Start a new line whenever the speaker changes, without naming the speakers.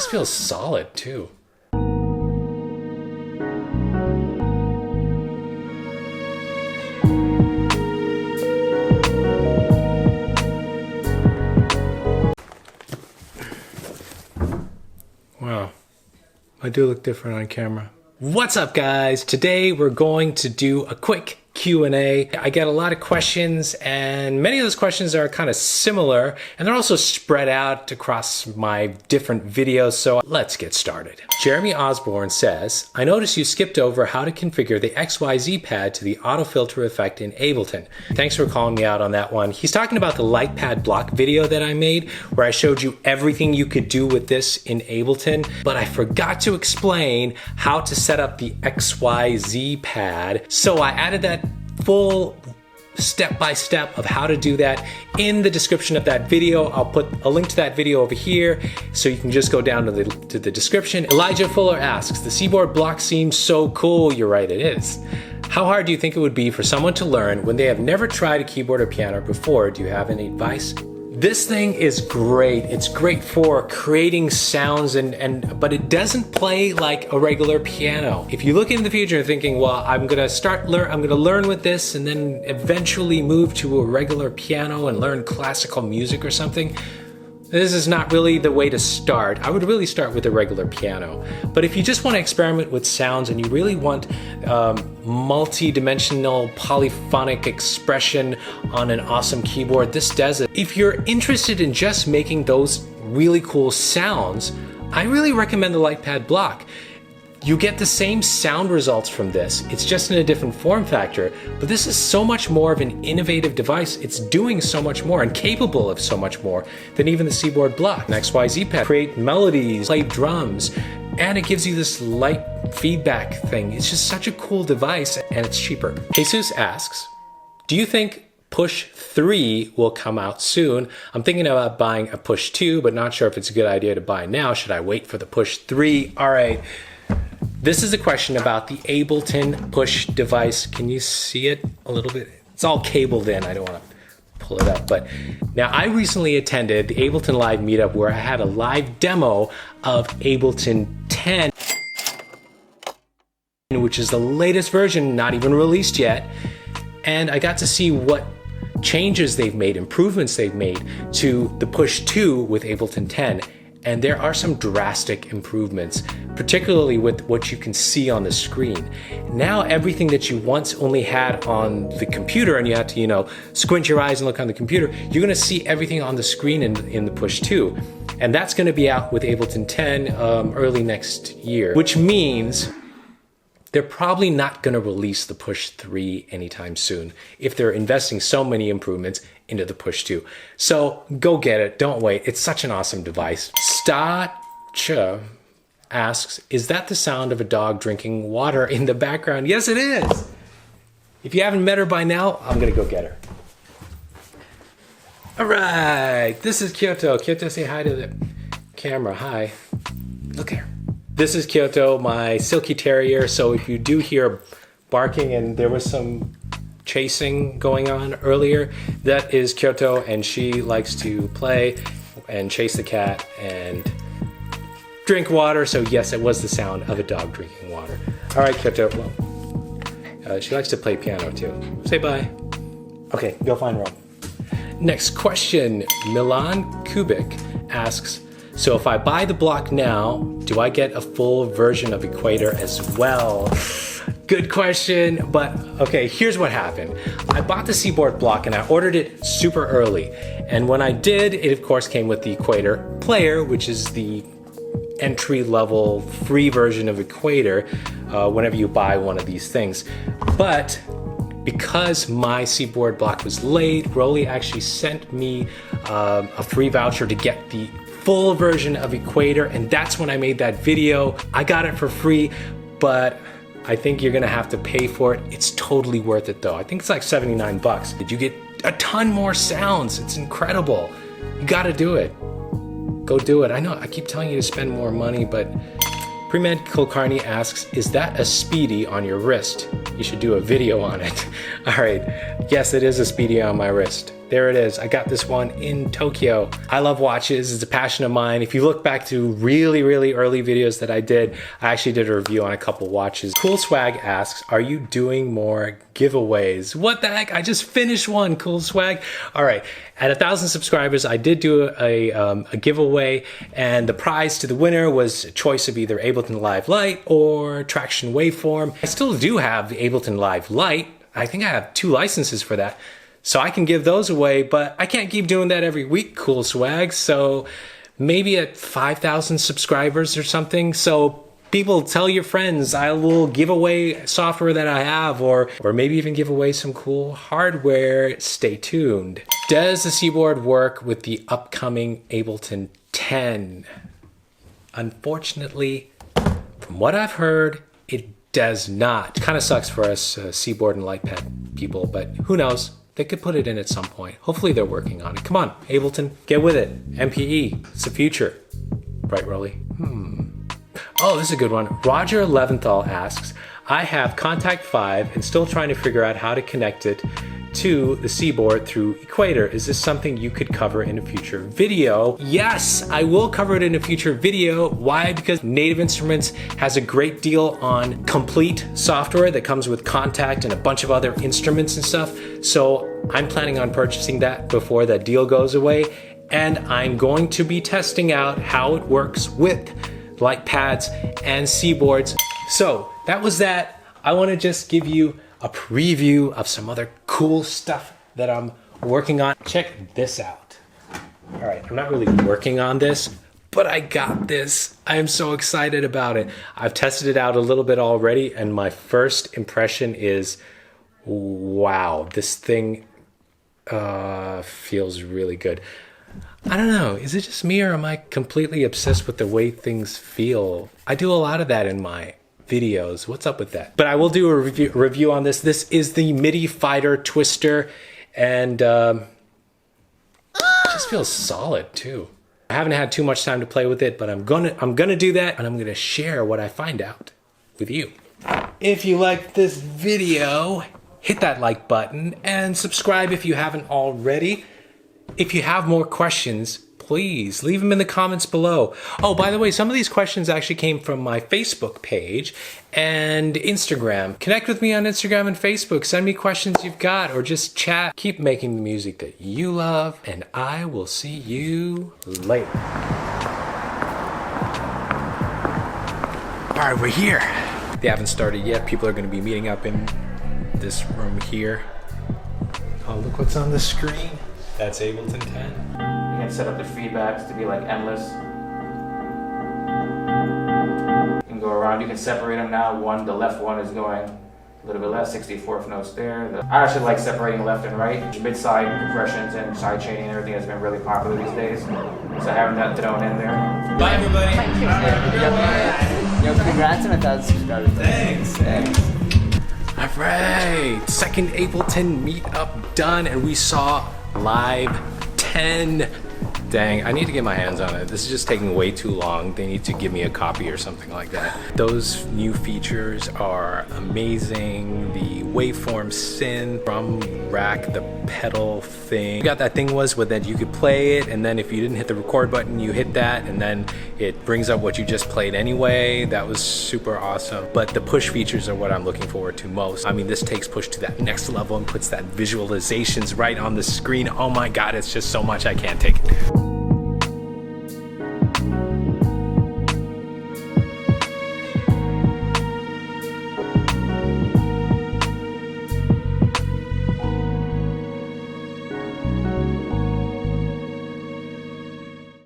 This feels solid too. Wow, I do look different on camera. What's up guys? Today we're going to do a quick Q&A. I get a lot of questions and many of those questions are kind of similar and they're also spread out across my different videos, so let's get started. Jeremy Osborne says, I noticed you skipped over how to configure the XYZ pad to the auto filter effect in Ableton. Thanks for calling me out on that one. He's talking about the Lightpad Block video that I made where I showed you everything you could do with this in Ableton, but I forgot to explain how to set up the XYZ pad. So I added that full step-by-step of how to do that in the description of that video. I'll put a link to that video over here so you can just go down to the description. Elijah Fuller asks, the Seaboard block seems so cool. You're right, it is. How hard do you think it would be for someone to learn when they have never tried a keyboard or piano before? Do you have any advice? This thing is great. It's great for creating sounds but it doesn't play like a regular piano. If you look in the future thinking, well, I'm gonna learn with this and then eventually move to a regular piano and learn classical music or something, this is not really the way to start. I would really start with a regular piano. But if you just want to experiment with sounds and you really want multi-dimensional polyphonic expression on an awesome keyboard, this does it. If you're interested in just making those really cool sounds, I really recommend the Lightpad Block. You get the same sound results from this. It's just in a different form factor, but this is so much more of an innovative device. It's doing so much more and capable of so much more than even the Seaboard block. An XYZ pad, create melodies, play drums, and it gives you this light feedback thing. It's just such a cool device and it's cheaper. Jesus asks, do you think Push 3 will come out soon? I'm thinking about buying a Push 2, but not sure if it's a good idea to buy now. Should I wait for the Push 3? All right. This is a question about the Ableton Push device. Can you see it a little bit? It's all cabled in. I don't want to pull it up. But now I recently attended the Ableton Live Meetup where I had a live demo of Ableton 10, which is the latest version, not even released yet. And I got to see what changes they've made, improvements they've made to the Push 2 with Ableton 10. And there are some drastic improvements, particularly with what you can see on the screen. Now everything that you once only had on the computer and you had to, squint your eyes and look on the computer, you're gonna see everything on the screen in the Push 2. And that's gonna be out with Ableton 10 early next year, which means they're probably not gonna release the Push 3 anytime soon if they're investing so many improvements into the Push 2. So go get it, don't wait. It's such an awesome device. Stacha asks, is that the sound of a dog drinking water in the background? Yes, it is. If you haven't met her by now, I'm gonna go get her. All right, this is Kyoto. Kyoto, say hi to the camera. Hi, look at her. This is Kyoto, my silky terrier. So if you do hear barking and there was some chasing going on earlier, that is Kyoto, and she likes to play and chase the cat and drink water. So yes, it was the sound of a dog drinking water. All right, Kyoto. Well, she likes to play piano too. Say bye. Okay, go find Rome. Next question, Milan Kubik asks, so if I buy the block now, do I get a full version of Equator as well? Good question, but okay, here's what happened. I bought the Seaboard block and I ordered it super early. And when I did, it of course came with the Equator player, which is the entry-level free version of Equator whenever you buy one of these things. But because my Seaboard block was late, Rolly actually sent me a free voucher to get the full version of Equator, and that's when I made that video. I got it for free, but I think you're gonna have to pay for it. It's totally worth it though. I think it's like 79 bucks. Did you get a ton more sounds? It's incredible. You gotta do it. Go do it. I know I keep telling you to spend more money, but Premed Kulkarni asks, is that a Speedy on your wrist? You should do a video on it. All right, yes, it is a Speedy on my wrist. There it is. I got this one in Tokyo. I love watches. It's a passion of mine. If you look back to really, really early videos that I did, I actually did a review on a couple watches. Cool Swag asks, are you doing more giveaways? What the heck? I just finished one, Cool Swag. All right, at 1,000 subscribers, I did do a giveaway, and the prize to the winner was a choice of either Ableton Live Lite or Traction Waveform. I still do have the Ableton Live Lite. I think I have 2 licenses for that. So I can give those away, but I can't keep doing that every week, Cool Swag. So maybe at 5,000 subscribers or something. So people, tell your friends, I will give away software that I have, or maybe even give away some cool hardware. Stay tuned. Does the Seaboard work with the upcoming Ableton 10? Unfortunately, from what I've heard, it does not. Kind of sucks for us Seaboard and Lightpad people, but who knows? They could put it in at some point. Hopefully they're working on it. Come on, Ableton, get with it. MPE, it's the future. Right, Rolly? Oh, this is a good one. Roger Leventhal asks, I have Contact 5 and still trying to figure out how to connect it to the Seaboard through Equator. Is this something you could cover in a future video? Yes, I will cover it in a future video. Why? Because Native Instruments has a great deal on complete software that comes with Contact and a bunch of other instruments and stuff. So I'm planning on purchasing that before that deal goes away. And I'm going to be testing out how it works with light pads and Seaboards. So that was that. I want to just give you a preview of some other cool stuff that I'm working on. Check this out. All right, I'm not really working on this, but I got this. I am so excited about it. I've tested it out a little bit already, and my first impression is, wow, this thing feels really good. I don't know, is it just me, or am I completely obsessed with the way things feel? I do a lot of that in my videos. What's up with that? But I will do a review on this. This is the Midi Fighter Twister, and it just feels solid too. I haven't had too much time to play with it, but I'm gonna do that, and I'm gonna share what I find out with you. If you liked this video, hit that like button and subscribe if you haven't already. If you have more questions, please leave them in the comments below. Oh, by the way, some of these questions actually came from my Facebook page and Instagram. Connect with me on Instagram and Facebook. Send me questions you've got, or just chat. Keep making the music that you love, and I will see you later. All right, we're here. They haven't started yet. People are going to be meeting up in this room here. Oh, look what's on the screen. That's Ableton 10.
You can set up the feedbacks to be like endless. You can go around, you can separate them now. The left one is going a little bit less, 64th notes there. I actually like separating left and right. Mid-side compressions and side chaining and everything has been really popular these days. So having that thrown in there.
Bye, everybody.
Thank you. Yo, congrats on 1,000 subscribers.
Thanks. All right, second Ableton meetup done, and we saw Live 10. Dang, I need to get my hands on it. This is just taking way too long. They need to give me a copy or something like that. Those new features are amazing. The waveform synth, drum rack, the pedal thing. Got that thing was with that you could play it, and then if you didn't hit the record button, you hit that, and then it brings up what you just played anyway. That was super awesome. But the push features are what I'm looking forward to most. I mean, this takes push to that next level and puts that visualizations right on the screen. Oh my God, it's just so much, I can't take it.